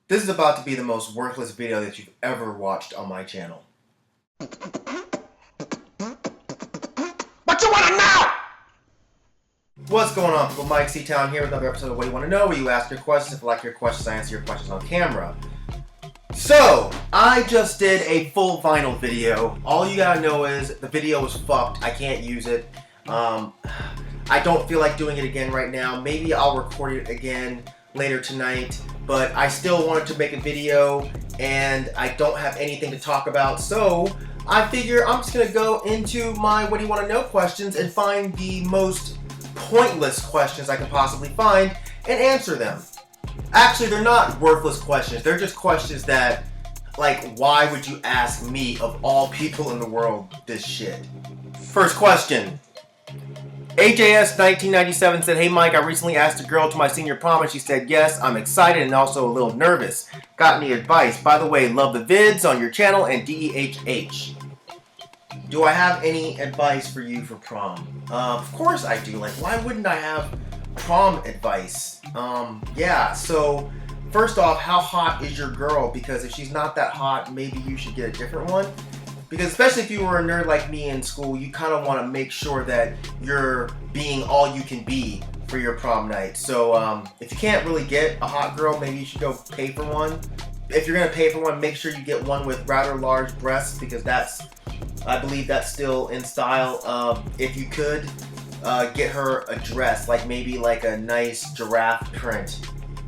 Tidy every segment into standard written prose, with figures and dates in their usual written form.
This is about to be the most worthless video that you've ever watched on my channel. What you wanna know? What's going on, people? Myke C-Town here with another episode of What Do You Want to Know, where you ask your questions. If you like your questions, I answer your questions on camera. So, I just did a full vinyl video. All you gotta know is the video was fucked. I can't use it. I don't feel like doing it again right now. Maybe I'll record it again later tonight. But I still wanted to make a video, and I don't have anything to talk about. So, I figure I'm just gonna go into my What Do You Want to Know questions and find the most pointless questions I can possibly find and answer them. Actually, they're not worthless questions. They're just questions that, like, why would you ask me, of all people in the world, this shit? First question. AJS 1997 said, "Hey Myke, I recently asked a girl to my senior prom and she said yes. I'm excited and also a little nervous. Got any advice? By the way, love the vids on your channel and DEHH." Do I have any advice for you for prom? Of course I do. Like, why wouldn't I have prom advice? Yeah, so first off, how hot is your girl? Because if she's not that hot, maybe you should get a different one. Because especially if you were a nerd like me in school, you kind of want to make sure that you're being all you can be for your prom night. So if you can't really get a hot girl, maybe you should go pay for one. If you're going to pay for one, make sure you get one with rather large breasts, because I believe that's still in style. If you could, get her a dress, like maybe like a nice giraffe print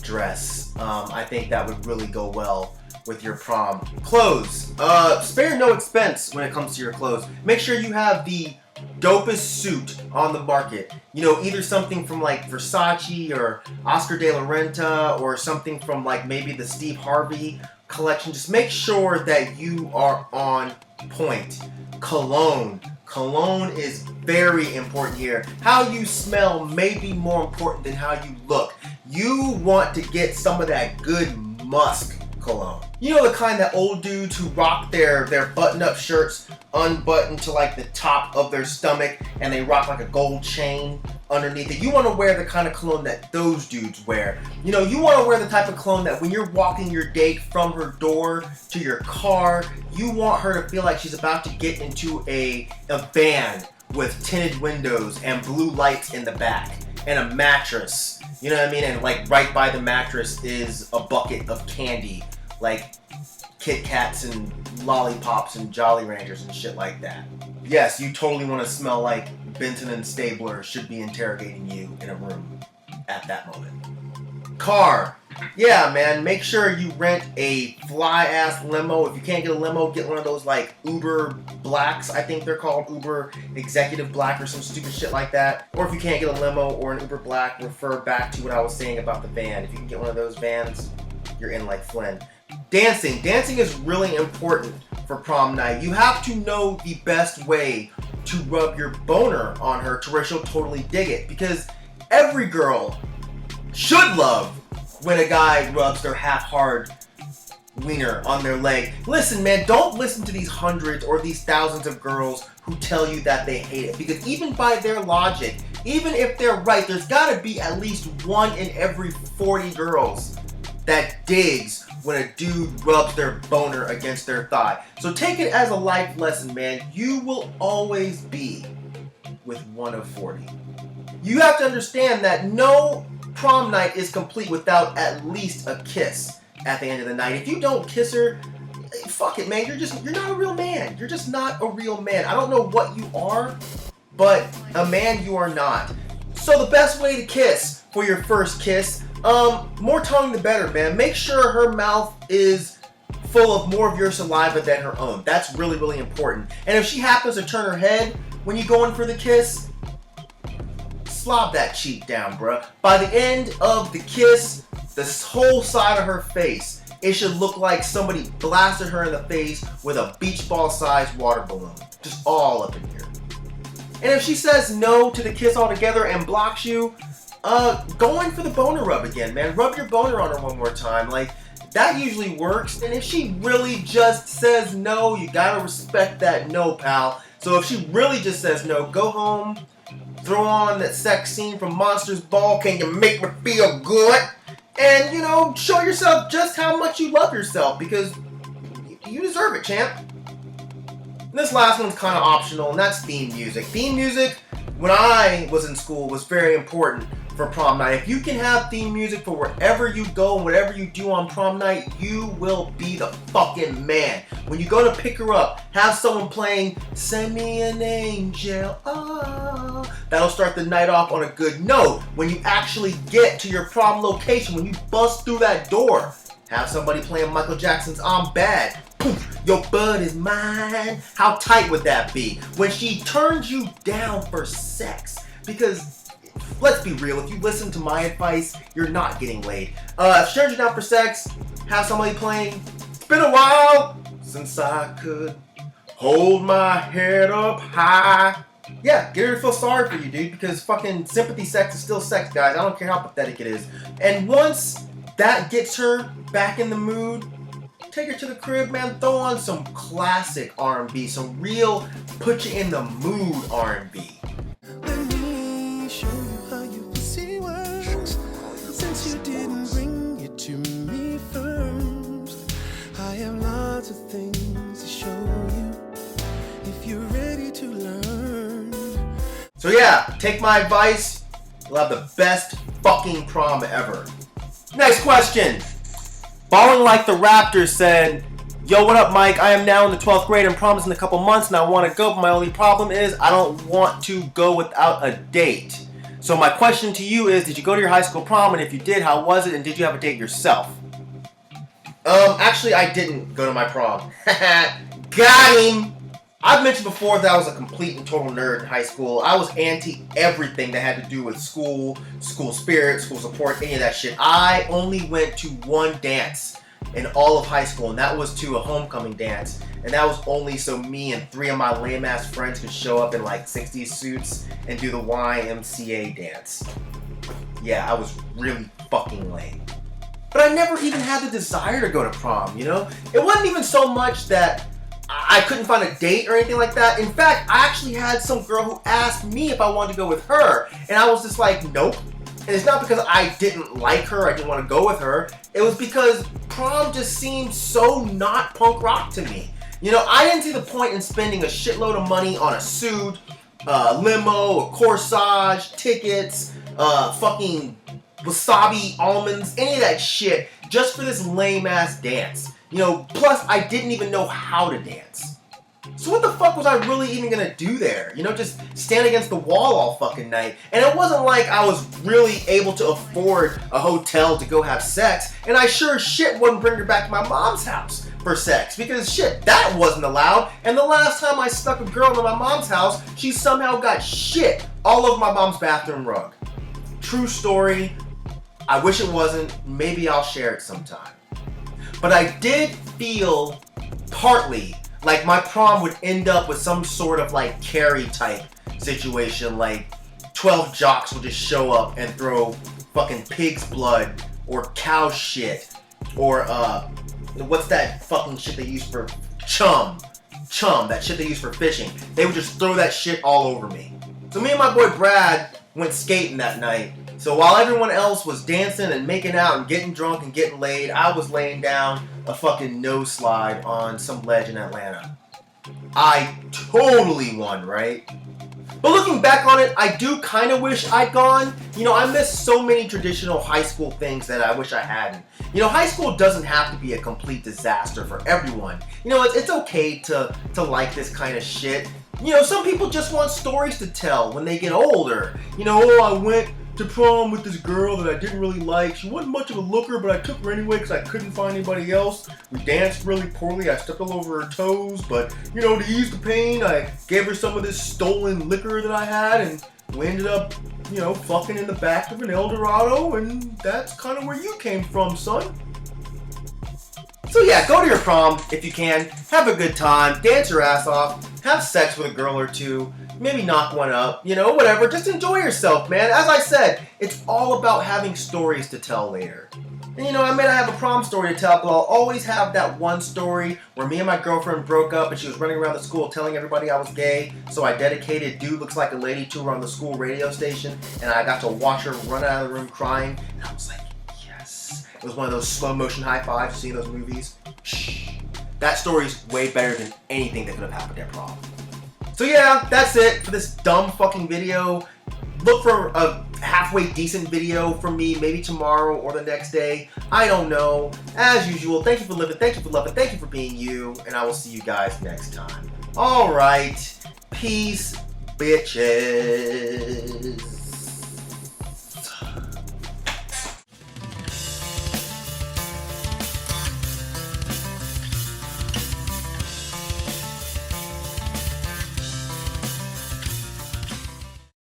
dress. I think that would really go well with your prom. Clothes. Spare no expense when it comes to your clothes. Make sure you have the dopest suit on the market. You know, either something from like Versace or Oscar de la Renta, or something from like maybe the Steve Harvey collection. Just make sure that you are on point. Cologne. Cologne is very important here. How you smell may be more important than how you look. You want to get some of that good musk cologne. You know, the kind that old dudes who rock their button-up shirts unbuttoned to like the top of their stomach, and they rock like a gold chain underneath it. You want to wear the kind of cologne that those dudes wear. You know, you want to wear the type of cologne that when you're walking your date from her door to your car, you want her to feel like she's about to get into a van with tinted windows and blue lights in the back and a mattress. You know what I mean? And like right by the mattress is a bucket of candy, like Kit Kats and lollipops and Jolly Ranchers and shit like that. Yes, you totally want to smell like Benton and Stabler should be interrogating you in a room at that moment. Car. Yeah, man, make sure you rent a fly-ass limo. If you can't get a limo, get one of those like Uber Blacks, I think they're called, Uber Executive Black or some stupid shit like that. Or if you can't get a limo or an Uber Black, refer back to what I was saying about the van. If you can get one of those vans, you're in like Flynn. Dancing. Dancing is really important for prom night. You have to know the best way to rub your boner on her to where she'll totally dig it. Because every girl should love when a guy rubs their half-hard wiener on their leg. Listen, man, don't listen to these hundreds or these thousands of girls who tell you that they hate it. Because even by their logic, even if they're right, there's gotta be at least one in every 40 girls that digs when a dude rubs their boner against their thigh. So take it as a life lesson, man. You will always be with one of 40. You have to understand that no prom night is complete without at least a kiss at the end of the night. If you don't kiss her, fuck it, man. You're not a real man. You're just not a real man. I don't know what you are, but a man you are not. So the best way to kiss for your first kiss, more tongue the better, man. Make sure her mouth is full of more of your saliva than her own. That's really, really important. And if she happens to turn her head when you go in for the kiss, slob that cheek down, bruh. By the end of the kiss, this whole side of her face, it should look like somebody blasted her in the face with a beach ball sized water balloon. Just all up in here. And if she says no to the kiss altogether and blocks you, go in for the boner rub again, man. Rub your boner on her one more time. Like, that usually works. And if she really just says no, you gotta respect that no, pal. So if she really just says no, go home, throw on that sex scene from Monsters Ball, Can You Make Me Feel Good? And, you know, show yourself just how much you love yourself, because you deserve it, champ. And this last one's kind of optional, and that's theme music. Theme music, when I was in school, was very important for prom night. If you can have theme music for wherever you go and whatever you do on prom night, you will be the fucking man. When you go to pick her up, have someone playing "Send Me an Angel," oh, that'll start the night off on a good note. When you actually get to your prom location, when you bust through that door, have somebody playing Michael Jackson's "I'm Bad." Poof, your bud is mine. How tight would that be? When she turns you down for sex, because let's be real, if you listen to my advice, you're not getting laid. If she turns you down for sex, have somebody playing "It's Been a While Since I Could Hold My Head Up High." Yeah, get her to feel sorry for you, dude, because fucking sympathy sex is still sex, guys. I don't care how pathetic it is. And once that gets her back in the mood, take her to the crib, man. Throw on some classic R&B, some real put you in the mood R&B. Let me show you how your pussy works. Since you didn't bring it to me first, I have lots of things to show you if you're ready to learn. So yeah, take my advice. You'll have the best fucking prom ever. Next question. Balling Like the Raptors said, "Yo, what up, Myke? I am now in the 12th grade and prom is in a couple months and I want to go, but my only problem is I don't want to go without a date. So my question to you is, did you go to your high school prom? And if you did, how was it? And did you have a date yourself?" Actually, I didn't go to my prom. Got him! I've mentioned before that I was a complete and total nerd in high school. I was anti everything that had to do with school, school spirit, school support, any of that shit. I only went to one dance in all of high school, and that was to a homecoming dance. And that was only so me and 3 of my lame-ass friends could show up in like 60s suits and do the YMCA dance. Yeah, I was really fucking lame. But I never even had the desire to go to prom, you know? It wasn't even so much that I couldn't find a date or anything like that. In fact, I actually had some girl who asked me if I wanted to go with her, and I was just like, nope. And it's not because I didn't like her, I didn't want to go with her. It was because prom just seemed so not punk rock to me. You know, I didn't see the point in spending a shitload of money on a suit, limo, a corsage, tickets, fucking wasabi almonds, any of that shit, just for this lame-ass dance. You know, plus I didn't even know how to dance. So what the fuck was I really even gonna do there? You know, just stand against the wall all fucking night. And it wasn't like I was really able to afford a hotel to go have sex, and I sure as shit wouldn't bring her back to my mom's house for sex, because shit, that wasn't allowed. And the last time I stuck a girl in my mom's house, she somehow got shit all over my mom's bathroom rug. True story. I wish it wasn't. Maybe I'll share it sometime. But I did feel partly like my prom would end up with some sort of like Carrie type situation, like 12 jocks will just show up and throw fucking pig's blood or cow shit or what's that fucking shit they use for chum, that shit they use for fishing. They would just throw that shit all over me. So me and my boy Brad went skating that night. So while everyone else was dancing and making out and getting drunk and getting laid, I was laying down a fucking nose slide on some ledge in Atlanta. I totally won, right? But looking back on it, I do kind of wish I'd gone. You know, I miss so many traditional high school things that I wish I hadn't. You know, high school doesn't have to be a complete disaster for everyone. You know, it's okay to like this kind of shit. You know, some people just want stories to tell when they get older. You know, oh, I went to prom with this girl that I didn't really like. She wasn't much of a looker, but I took her anyway because I couldn't find anybody else. We danced really poorly. I stepped all over her toes, but, you know, to ease the pain, I gave her some of this stolen liquor that I had, and we ended up, you know, fucking in the back of an Eldorado, and that's kind of where you came from, son. So yeah, go to your prom if you can. Have a good time. Dance your ass off. Have sex with a girl or two. Maybe knock one up. You know, whatever. Just enjoy yourself, man. As I said, it's all about having stories to tell later. And you know, I may not have a prom story to tell, but I'll always have that one story where me and my girlfriend broke up and she was running around the school telling everybody I was gay. So I dedicated Dude Looks Like a Lady to her on the school radio station, and I got to watch her run out of the room crying. And I was like, yes. fives. It was one of those slow motion high fives. You seen those movies? Shh. That story's way better than anything that could have happened at prom. So yeah, that's it for this dumb fucking video. Look for a halfway decent video from me, maybe tomorrow or the next day. I don't know. As usual, thank you for living, thank you for loving, thank you for being you, and I will see you guys next time. Alright, peace, bitches.